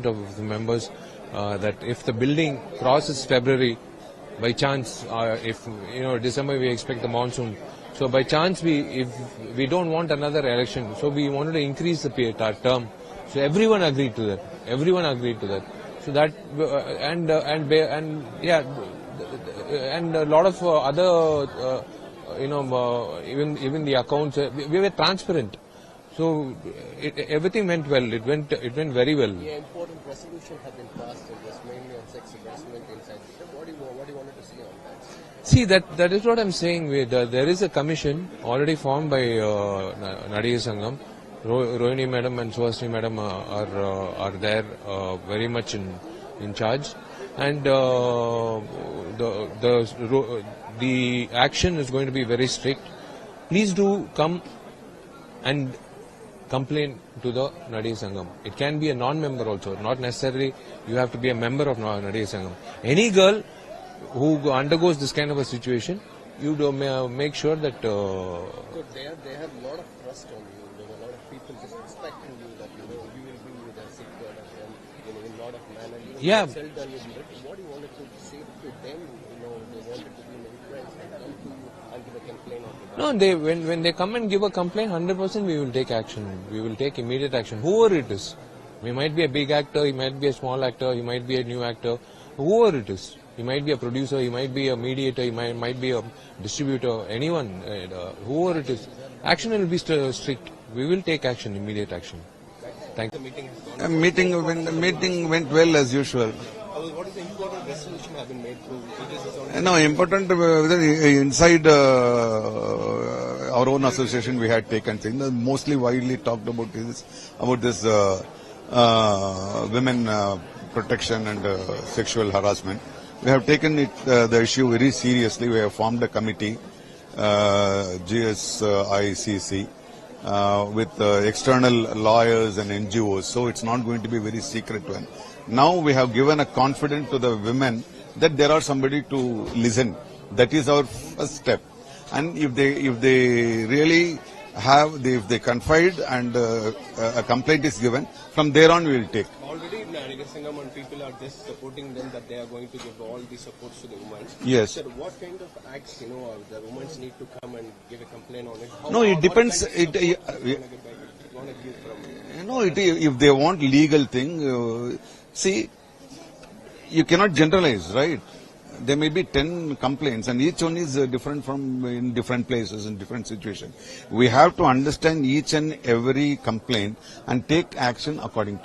of the members that if the building crosses February, by chance, if December we expect the monsoon. So by chance if we don't want another election, so we wanted to increase the term. So everyone agreed to that. So that and a lot of other even the accounts we were transparent. So everything went well. It went very well. Yeah, important resolution have been passed in this, mainly on sex harassment inside. What do you wanted to see on that? See, that is what I'm saying. There is a commission already formed by Nadiya Sangam. Rohini Madam and Suhasini Madam are there very much in charge, and the action is going to be very strict. Please do come and complain to the Nadiya Sangam. It can be a non-member also, not necessarily you have to be a member of Nadiya Sangam. Any girl who undergoes this kind of a situation, you do make sure that... So they have a lot of trust on you. There are a lot of people just expecting you that you will be the secret of them in a lot of manner. Yeah. What do you wanted to say to them? They wanted to be maybe friends and come to you and give a complaint on the No, when they come and give a complaint, 100% we will take action. We will take immediate action. Whoever it is. He might be a big actor, he might be a small actor, he might be a new actor. Whoever it is. He might be a producer, he might be a mediator, he might be a distributor, anyone, whoever it is. Action will be strict. We will take action, immediate action. Thank you. The meeting went well as usual. What is the important resolution have been made through? No, important inside our own association we had taken things. Mostly widely talked about this women protection and sexual harassment. We have taken the issue very seriously. We have formed a committee, GSICC, with external lawyers and NGOs. So it's not going to be a very secret one. Now we have given a confidence to the women that there are somebody to listen. That is our first step. And if they really if they confide and a complaint is given, from there on we will take. Already Nadiya Sangam and people are just supporting them that they are going to give all the supports to the women. Yes. So what kind of acts, the women need to come and give a complaint on it? It depends. If they want legal thing, see, you cannot generalize, right? There may be 10 complaints and each one is different in different places, in different situations. We have to understand each and every complaint and take action according to